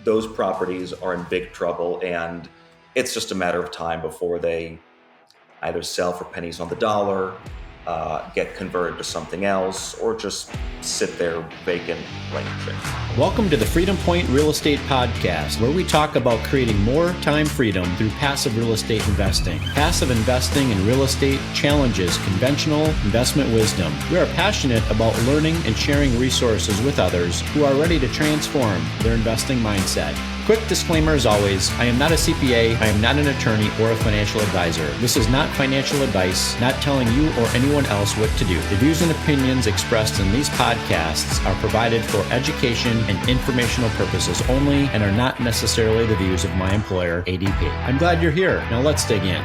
those properties are in big trouble, and it's just a matter of time before they either sell for pennies on the dollar, get converted to something else, or just sit there vacant, languishing. Welcome to the Freedom Point Real Estate Podcast, where we talk about creating more time freedom through passive real estate investing. Passive investing in real estate challenges conventional investment wisdom. We are passionate about learning and sharing resources with others who are ready to transform their investing mindset. Quick disclaimer as always, I am not a CPA, I am not an attorney or a financial advisor. This is not financial advice, not telling you or anyone else what to do. The views and opinions expressed in these podcasts are provided for education and informational purposes only and are not necessarily the views of my employer, ADP. I'm glad you're here. Now let's dig in.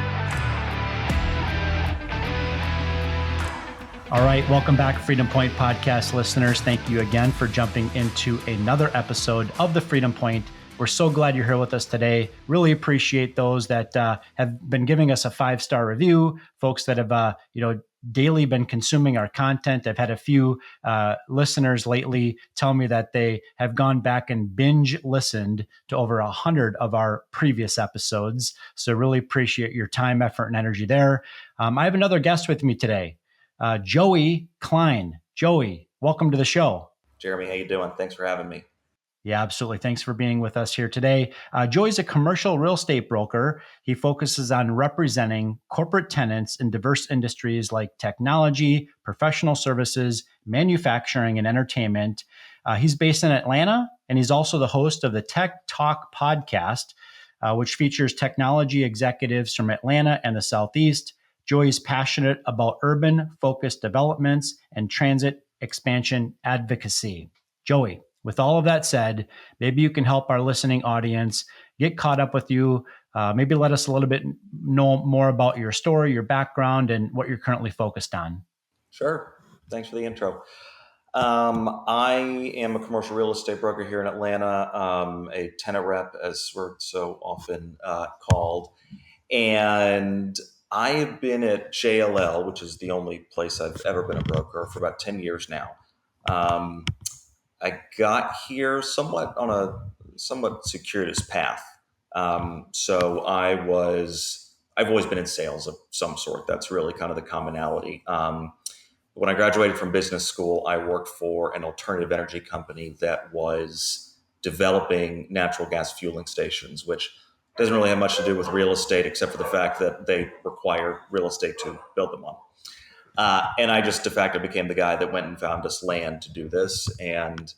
All right, welcome back, Freedom Point Podcast listeners. Thank you again for jumping into another episode of the Freedom Point. We're so glad you're here with us today. Really appreciate those that have been giving us a 5-star review, folks that have daily been consuming our content. I've had a few listeners lately tell me that they have gone back and binge listened to over 100 of our previous episodes. So really appreciate your time, effort, and energy there. I have another guest with me today, Joey Kline. Joey, welcome to the show. Jeremy, how you doing? Thanks for having me. Yeah, absolutely. Thanks for being with us here today. Joey's a commercial real estate broker. He focuses on representing corporate tenants in diverse industries like technology, professional services, manufacturing, and entertainment. He's based in Atlanta, and he's also the host of the Tech Talk podcast, which features technology executives from Atlanta and the Southeast. Joey's passionate about urban-focused developments and transit expansion advocacy. Joey, with all of that said, maybe you can help our listening audience get caught up with you. Maybe let us a little bit know more about your story, your background, and what you're currently focused on. Sure. Thanks for the intro. I am a commercial real estate broker here in Atlanta, a tenant rep, as we're so often called. And I have been at JLL, which is the only place I've ever been a broker, for about 10 years now. I got here somewhat on a somewhat circuitous path. So I've always been in sales of some sort. That's really kind of the commonality. When I graduated from business school, I worked for an alternative energy company that was developing natural gas fueling stations, which doesn't really have much to do with real estate, except for the fact that they require real estate to build them on. And I just de facto became the guy that went and found us land to do this. And,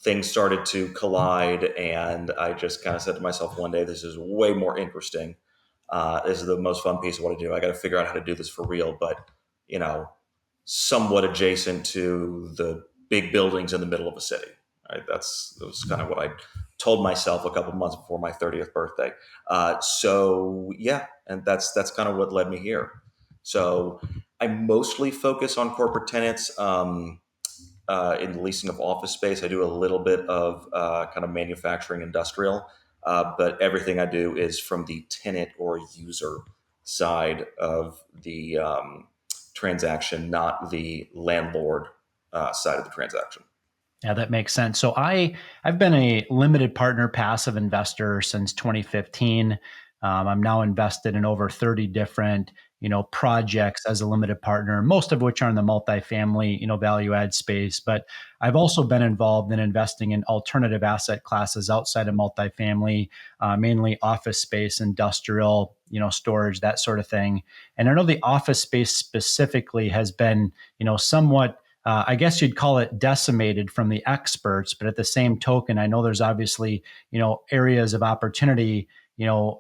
things started to collide. And I just kind of said to myself one day, this is way more interesting. This is the most fun piece of what I do. I got to figure out how to do this for real, but, somewhat adjacent to the big buildings in the middle of a city. Right? That was kind of what I told myself a couple months before my 30th birthday. And that's kind of what led me here. So I mostly focus on corporate tenants in the leasing of office space. I do a little bit of kind of manufacturing industrial, but everything I do is from the tenant or user side of the transaction, not the landlord side of the transaction. Yeah, that makes sense. So I've been a limited partner passive investor since 2015. I'm now invested in over 30 different, projects as a limited partner, most of which are in the multifamily, value add space. But I've also been involved in investing in alternative asset classes outside of multifamily, mainly office space, industrial, storage, that sort of thing. And I know the office space specifically has been, somewhat I guess you'd call it decimated from the experts, but at the same token, I know there's obviously, areas of opportunity,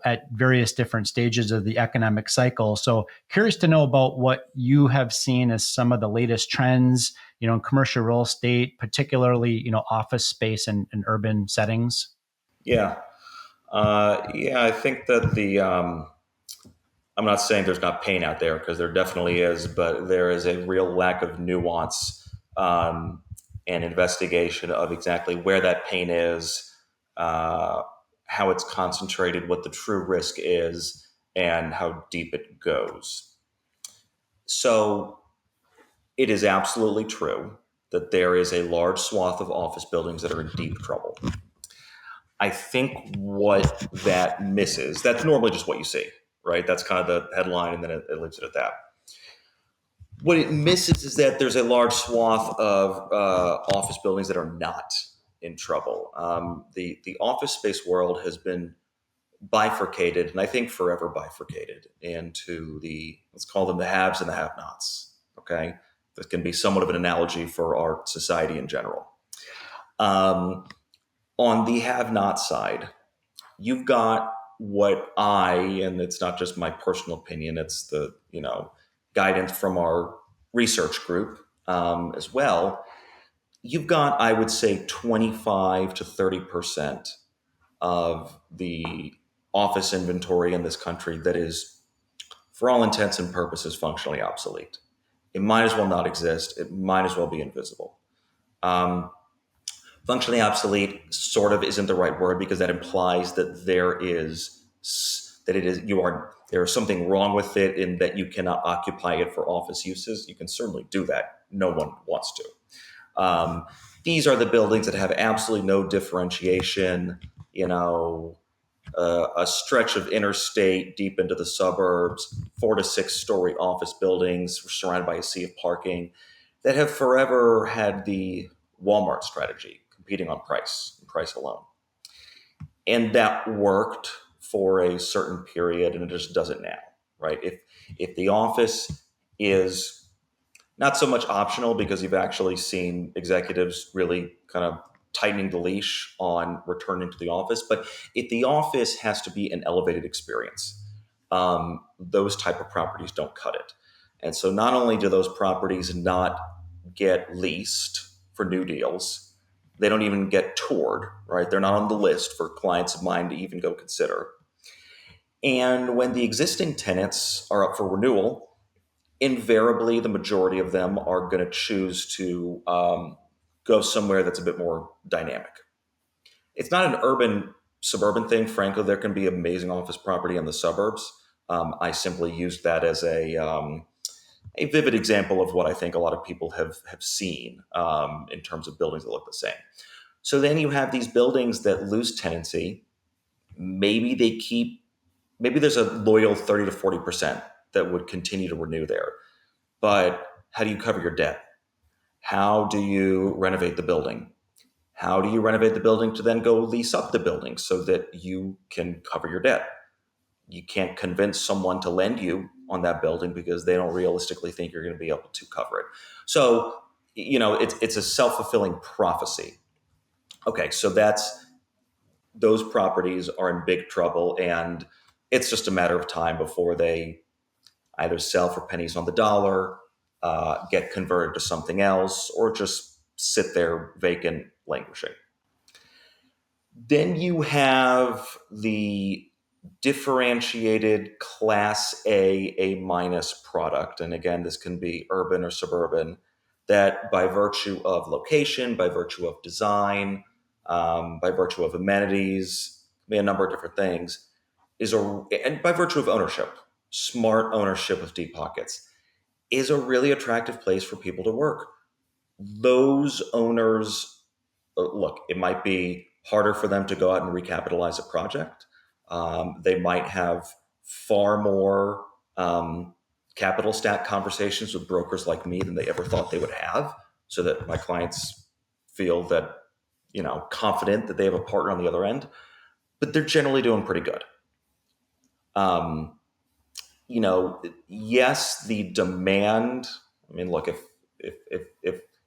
at various different stages of the economic cycle. So curious to know about what you have seen as some of the latest trends, in commercial real estate, particularly, office space and urban settings. Yeah. I think that I'm not saying there's not pain out there, because there definitely is, but there is a real lack of nuance and investigation of exactly where that pain is, how it's concentrated, what the true risk is, and how deep it goes. So it is absolutely true that there is a large swath of office buildings that are in deep trouble. I think what that misses, that's normally just what you see, right? That's kind of the headline, and then it leaves it at that. What it misses is that there's a large swath of office buildings that are not in trouble. The office space world has been bifurcated, and I think forever bifurcated into the, let's call them the haves and the have-nots. Okay, that can be somewhat of an analogy for our society in general. Um, on the have-not side, you've got what and it's not just my personal opinion, it's the guidance from our research group as well. You've got, I would say, 25 to 30% of the office inventory in this country that is, for all intents and purposes, functionally obsolete. It might as well not exist. It might as well be invisible. Um, Functionally obsolete sort of isn't the right word, because that implies that there is something wrong with it in that you cannot occupy it for office uses. You can certainly do that. No one wants to. These are the buildings that have absolutely no differentiation. A stretch of interstate deep into the suburbs, 4 to 6 story office buildings surrounded by a sea of parking, that have forever had the Walmart strategy, competing on price and price alone. And that worked for a certain period, and it just doesn't now, right? If the office is not so much optional, because you've actually seen executives really kind of tightening the leash on returning to the office, but if the office has to be an elevated experience, those type of properties don't cut it. And so not only do those properties not get leased for new deals, they don't even get toured, right? They're not on the list for clients of mine to even go consider. And when the existing tenants are up for renewal, invariably the majority of them are going to choose to go somewhere that's a bit more dynamic. It's not an urban suburban thing. Frankly, there can be amazing office property in the suburbs. I simply used that as a vivid example of what I think a lot of people have seen in terms of buildings that look the same. So then you have these buildings that lose tenancy. Maybe maybe there's a loyal 30 to 40% that would continue to renew there. But how do you cover your debt? How do you renovate the building? How do you renovate the building to then go lease up the building so that you can cover your debt? You can't convince someone to lend you on that building because they don't realistically think you're going to be able to cover it. So, it's a self-fulfilling prophecy. Okay, so those properties are in big trouble, and it's just a matter of time before they either sell for pennies on the dollar, get converted to something else, or just sit there vacant, languishing. Then you have the differentiated Class A minus product. And again, this can be urban or suburban, that by virtue of location, by virtue of design, by virtue of amenities, a number of different things, and by virtue of ownership, smart ownership with deep pockets, is a really attractive place for people to work. Those owners, look, it might be harder for them to go out and recapitalize a project. They might have far more capital stack conversations with brokers like me than they ever thought they would have, so that my clients feel that, confident that they have a partner on the other end. But they're generally doing pretty good. Yes, the demand. I mean, look,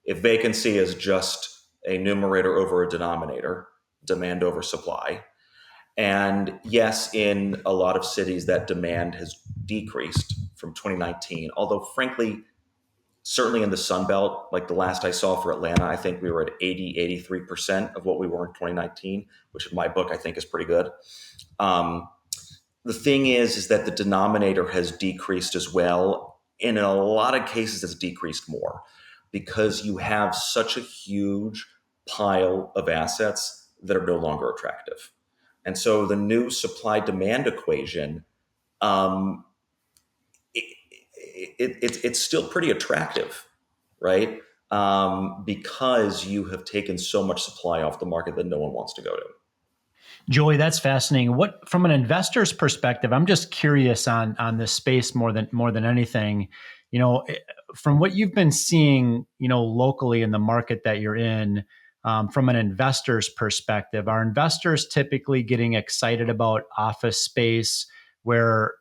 if vacancy is just a numerator over a denominator, demand over supply, and yes, in a lot of cities that demand has decreased from 2019. Although, frankly, certainly in the Sun Belt, like the last I saw for Atlanta, I think we were at 83% of what we were in 2019, which in my book I think is pretty good. The thing is that the denominator has decreased as well. And in a lot of cases, it's decreased more because you have such a huge pile of assets that are no longer attractive. And so the new supply demand equation, it's still pretty attractive, right? because you have taken so much supply off the market that no one wants to go to. Joey, that's fascinating. What from an investor's perspective, I'm just curious on this space more than anything. You know, from what you've been seeing, locally in the market that you're in, from an investor's perspective, are investors typically getting excited about office space where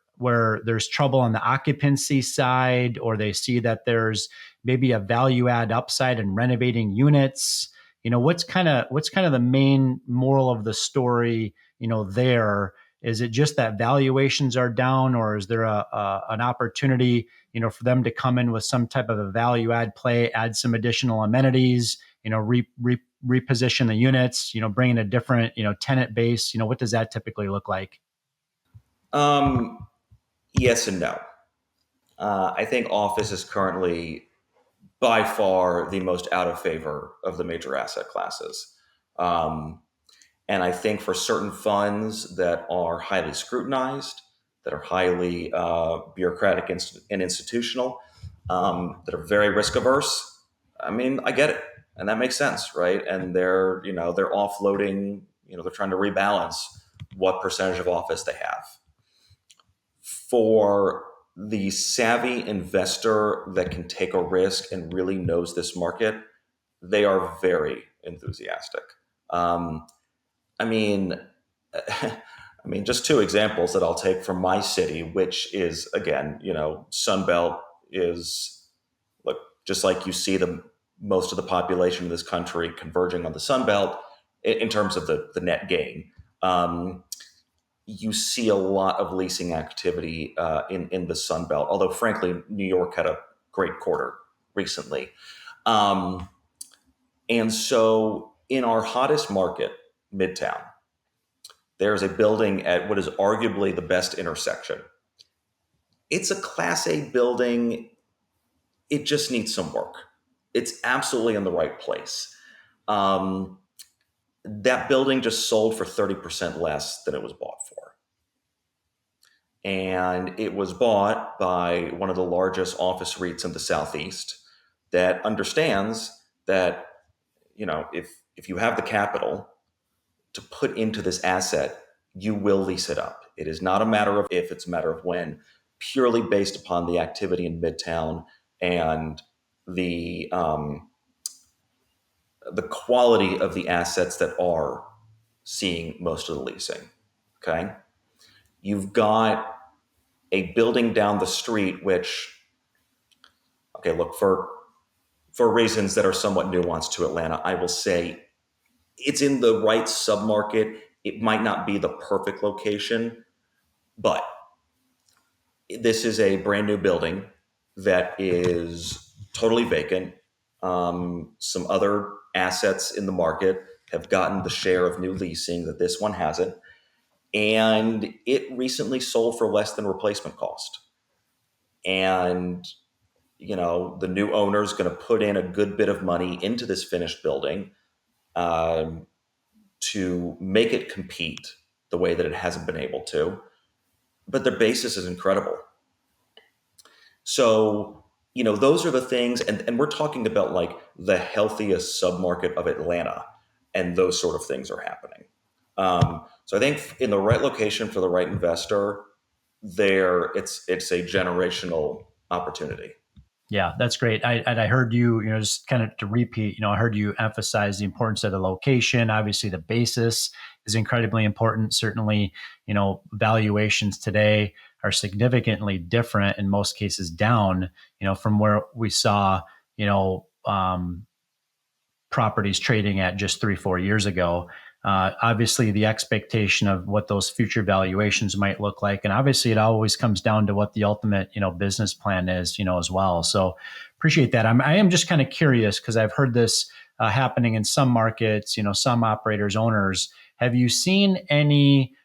there's trouble on the occupancy side, or they see that there's maybe a value add upside in renovating units? What's kind of the main moral of the story, there? Is it just that valuations are down, or is there an opportunity, for them to come in with some type of a value add play, add some additional amenities, reposition the units, bring in a different, tenant base? What does that typically look like? Um, yes and no. I think office is currently by far the most out of favor of the major asset classes. Um, and I think for certain funds that are highly scrutinized, that are highly bureaucratic and institutional, that are very risk averse, I mean, I get it. And that makes sense, right? And they're offloading, they're trying to rebalance what percentage of office they have. For the savvy investor that can take a risk and really knows this market, they are very enthusiastic. Um, I mean, just two examples that I'll take from my city, which is again, Sunbelt is look just like you see the most of the population of this country converging on the Sunbelt in terms of the net gain. Um, you see a lot of leasing activity in the Sun Belt. Although, frankly, New York had a great quarter recently, um, and so in our hottest market, Midtown, there's a building at what is arguably the best intersection. It's a Class A building. It just needs some work. It's absolutely in the right place. Um, that building just sold for 30% less than it was bought for. And it was bought by one of the largest office REITs in the Southeast that understands that, if you have the capital to put into this asset, you will lease it up. It is not a matter of if, it's a matter of when, purely based upon the activity in Midtown and the um, the quality of the assets that are seeing most of the leasing. Okay, you've got a building down the street, which, okay, look, for reasons that are somewhat nuanced to Atlanta, I will say it's in the right submarket. It might not be the perfect location, but this is a brand new building that is totally vacant. Some other assets in the market have gotten the share of new leasing that this one hasn't. And it recently sold for less than replacement cost. And the new owner is going to put in a good bit of money into this finished building, um, to make it compete the way that it hasn't been able to. But their basis is incredible. So, those are the things, and we're talking about like the healthiest submarket of Atlanta, and those sort of things are happening. So I think in the right location for the right investor, it's a generational opportunity. Yeah, that's great. I heard you, just kind of to repeat, I heard you emphasize the importance of the location. Obviously, the basis is incredibly important. Certainly, valuations today are significantly different, in most cases down, from where we saw, you know, um, properties trading at just 3, 4 years ago. Obviously, the expectation of what those future valuations might look like, and obviously, it always comes down to what the ultimate, business plan is, as well. So, appreciate that. I am just kind of curious because I've heard this happening in some markets. Some operators, owners. Have you seen any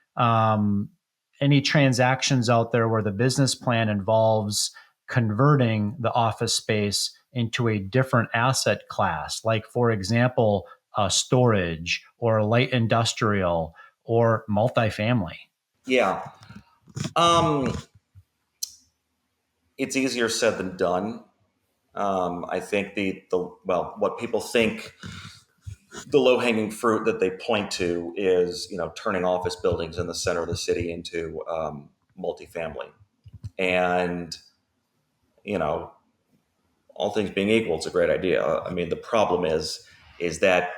transactions out there where the business plan involves converting the office space into a different asset class, like, for example, storage or light industrial or multifamily? Yeah. Um, it's easier said than done. I think well, what people think the low hanging fruit that they point to is turning office buildings in the center of the city into multifamily, and you know all things being equal, it's a great idea. I mean, the problem is that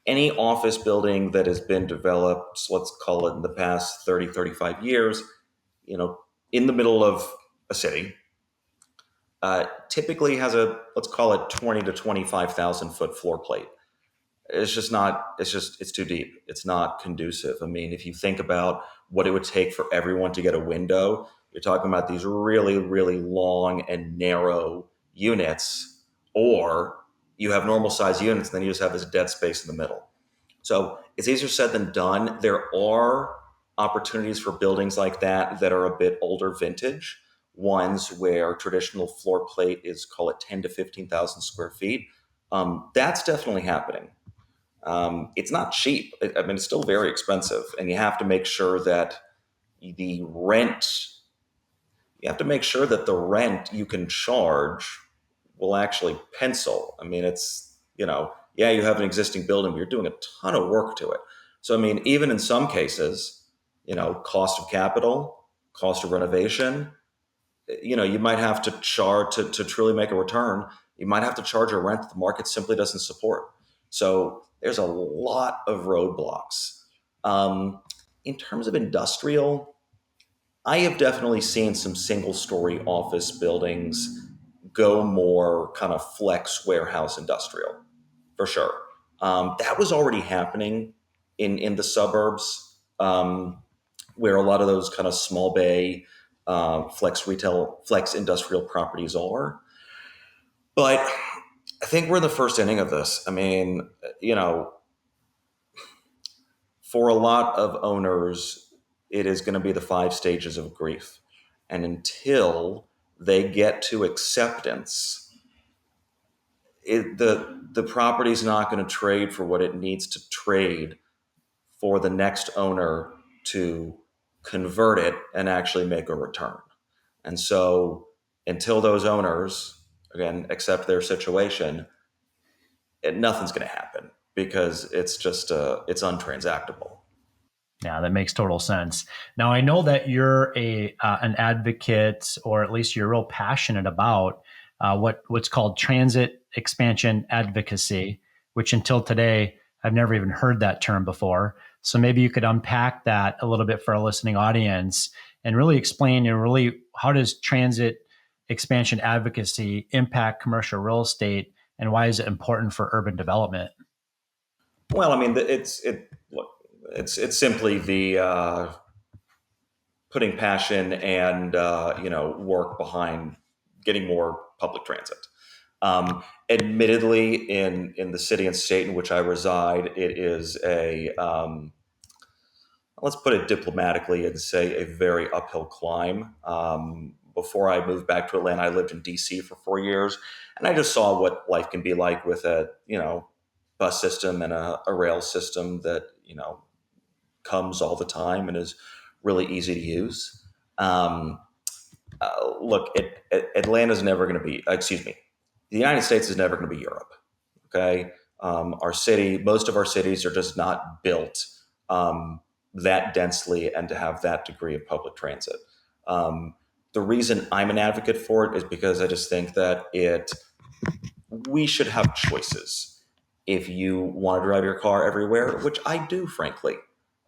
any office building that has been developed, let's call it in the past 30, 35 years, you know, in the middle of a city, typically has a, let's call it 20 to 25,000 foot floor plate. It's just not, it's too deep. It's not conducive. I mean, if you think about what it would take for everyone to get a window, you're talking about these really, really long and narrow units, or you have normal size units and then you just have this dead space in the middle. So it's easier said than done. There are opportunities for buildings like that are a bit older vintage, ones where traditional floor plate is, call it 10 to 15,000 square feet. That's definitely happening. It's not cheap. I mean, it's still very expensive, and you have to make sure that the rent, you have to make sure that the rent you can charge will actually pencil. I mean, yeah, you have an existing building, but you're doing a ton of work to it. So, I mean, even in some cases, cost of capital, cost of renovation, you might have to charge to truly make a return. You might have to charge a rent that the market simply doesn't support. So there's a lot of roadblocks. Um, in terms of industrial, I have definitely seen some single story office buildings go more kind of flex warehouse industrial for sure. That was already happening in the suburbs, where a lot of those kind of small bay flex retail, flex industrial properties are. But I think we're in the first inning of this. I mean, for a lot of owners, it is going to be the five stages of grief. And until they get to acceptance, the property is not going to trade for what it needs to trade for the next owner to convert it and actually make a return. And so until those owners, again, accept their situation, nothing's going to happen because it's untransactable. Yeah, that makes total sense. Now, I know that you're a an advocate, or at least you're real passionate about what's called transit expansion advocacy, which until today I've never even heard that term before. So maybe you could unpack that a little bit for our listening audience and really explain, really, how does transit expansion advocacy impact commercial real estate, and why is it important for urban development? Well, I mean, it's simply the putting passion and work behind getting more public transit. Admittedly, in the city and state in which I reside, it is a let's put it diplomatically and say a very uphill climb. Before I moved back to Atlanta, I lived in DC for 4 years, and I just saw what life can be like with a bus system and a rail system that comes all the time and is really easy to use. Um, Look, Atlanta's never going to be. Excuse me, the United States is never going to be Europe. Okay, most of our cities are just not built um, that densely and to have that degree of public transit. Um, the reason I'm an advocate for it is because I just think that we should have choices. If you want to drive your car everywhere, which I do, frankly,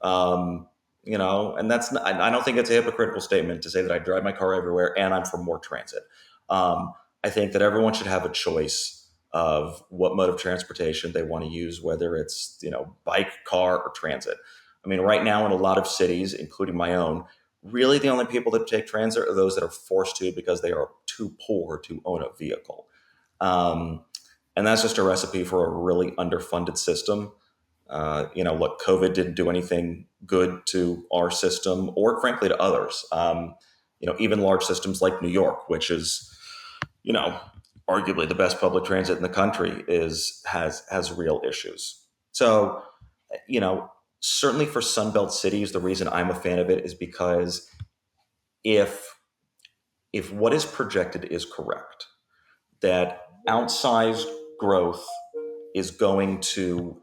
um, and that's not, I don't think it's a hypocritical statement to say that I drive my car everywhere and I'm for more transit. Um, I think that everyone should have a choice of what mode of transportation they want to use, whether it's bike, car, or transit. I mean, right now in a lot of cities, including my own, really the only people that take transit are those that are forced to because they are too poor to own a vehicle. Um, and that's just a recipe for a really underfunded system. Look, COVID didn't do anything good to our system or, frankly, to others. Even large systems like New York, which is, you know, arguably the best public transit in the country, has real issues. So, you know, certainly for Sunbelt cities, the reason I'm a fan of it is because if if what is projected is correct, that outsized growth is going to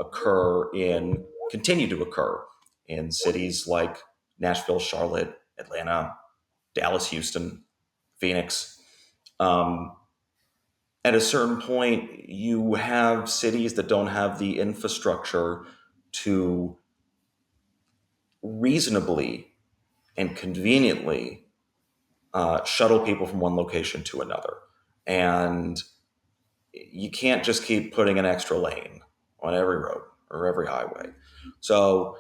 continue to occur in cities like Nashville, Charlotte, Atlanta, Dallas, Houston, Phoenix. Um, at a certain point, you have cities that don't have the infrastructure to reasonably and conveniently shuttle people from one location to another. And you can't just keep putting an extra lane on every road or every highway. So,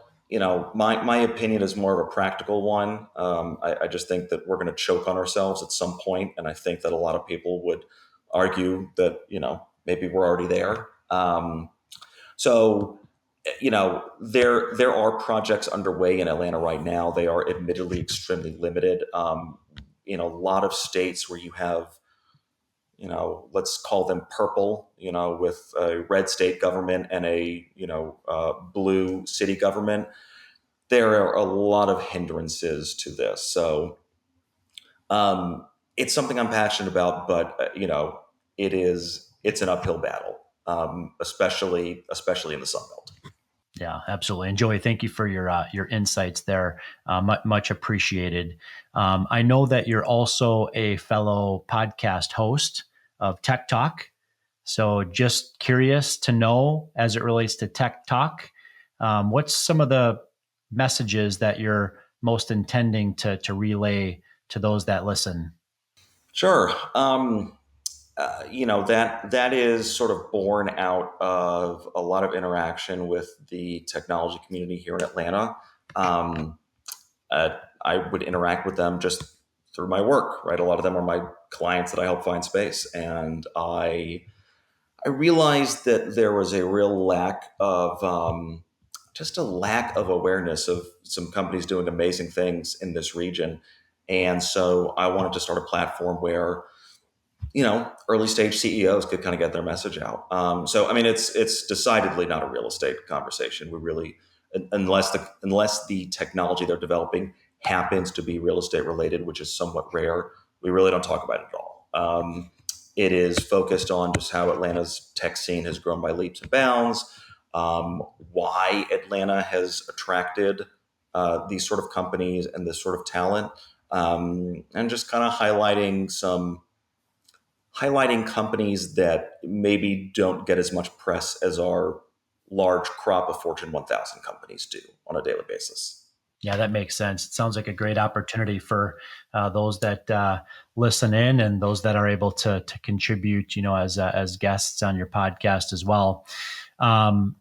my opinion is more of a practical one. I just think that we're going to choke on ourselves at some point, and I think that a lot of people would argue that maybe we're already there. So, there are projects underway in Atlanta right now. They are admittedly extremely limited. In a lot of states where you have, let's call them purple, with a red state government and a, blue city government, there are a lot of hindrances to this. So it's something I'm passionate about, but, it's an uphill battle, especially in the Sun Belt. Yeah, absolutely. And Joey, thank you for your insights there. Much appreciated. I know that you're also a fellow podcast host of Tech Talk. So just curious to know, as it relates to Tech Talk, what's some of the messages that you're most intending to relay to those that listen? Sure. That is sort of born out of a lot of interaction with the technology community here in Atlanta. Um, I would interact with them just through my work, right? A lot of them are my clients that I help find space, and I realized that there was a real lack of just a lack of awareness of some companies doing amazing things in this region, and so I wanted to start a platform where early stage CEOs could kind of get their message out. So I mean, it's decidedly not a real estate conversation. We really, unless the technology they're developing happens to be real estate related, which is somewhat rare, we really don't talk about it at all. It is focused on just how Atlanta's tech scene has grown by leaps and bounds, why Atlanta has attracted these sort of companies and this sort of talent, and just kind of highlighting companies that maybe don't get as much press as our large crop of Fortune 1000 companies do on a daily basis. Yeah, that makes sense. It sounds like a great opportunity for those that listen in and those that are able to contribute, as guests on your podcast as well. Um,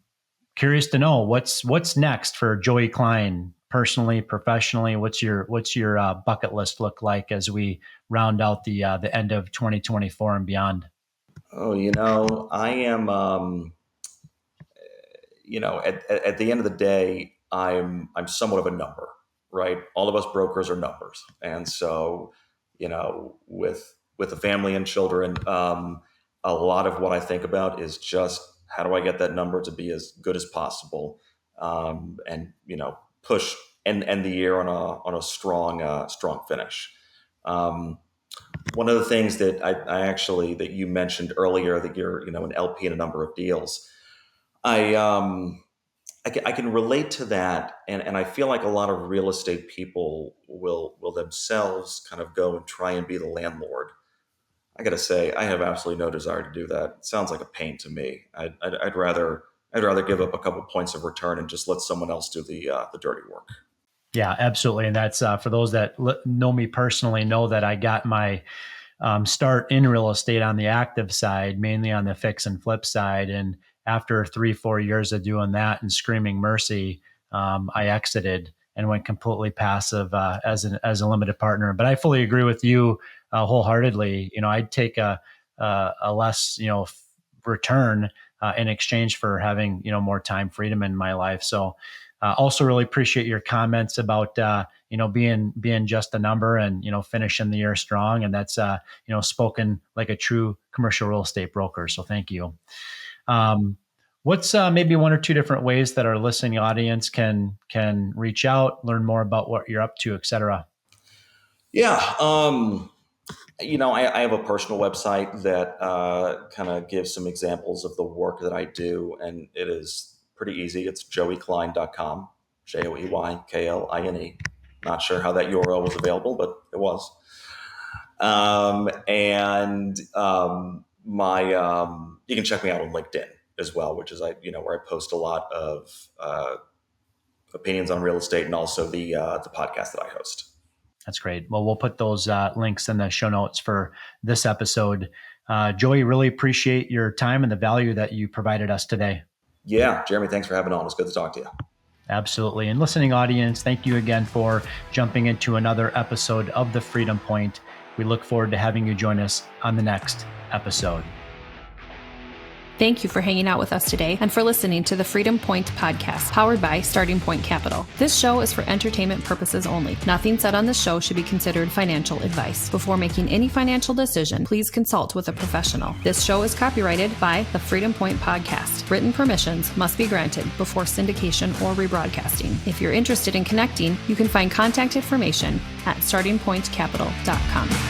Curious to know what's next for Joey Kline, personally, professionally. What's your bucket list look like as we round out the end of 2024 and beyond? Oh, I am, at the end of the day, I'm somewhat of a number, right? All of us brokers are numbers, and so with a family and children, a lot of what I think about is just how do I get that number to be as good as possible, and push and end the year on a strong finish. Um, One of the things that I actually that you mentioned earlier, that you're an LP in a number of deals. I I can relate to that, and I feel like a lot of real estate people will themselves kind of go and try and be the landlord. I got to say, I have absolutely no desire to do that. It sounds like a pain to me. I'd rather give up a couple points of return and just let someone else do the dirty work. Yeah, absolutely. And that's for those that know me personally, know that I got my start in real estate on the active side, mainly on the fix and flip side. And after 3-4 years of doing that and screaming mercy, I exited and went completely passive as a limited partner. But I fully agree with you wholeheartedly. I'd take a less return in exchange for having more time freedom in my life. So also really appreciate your comments about being just a number and finishing the year strong, and that's spoken like a true commercial real estate broker. So thank you. Um, what's maybe one or two different ways that our listening audience can reach out, learn more about what you're up to, et cetera? Yeah. I have a personal website that kind of gives some examples of the work that I do, and it is pretty easy. It's joeykline.com, JoeyKline. Not sure how that URL was available, but it was. And my You can check me out on LinkedIn as well, which is where I post a lot of opinions on real estate, and also the podcast that I host. That's great. Well, we'll put those links in the show notes for this episode. Joey, really appreciate your time and the value that you provided us today. Yeah, Jeremy, thanks for having on. It's good to talk to you. Absolutely. And listening audience, thank you again for jumping into another episode of The Freedom Point. We look forward to having you join us on the next episode. Thank you for hanging out with us today and for listening to the Freedom Point podcast, powered by Starting Point Capital. This show is for entertainment purposes only. Nothing said on this show should be considered financial advice. Before making any financial decision, please consult with a professional. This show is copyrighted by the Freedom Point podcast. Written permissions must be granted before syndication or rebroadcasting. If you're interested in connecting, you can find contact information at startingpointcapital.com.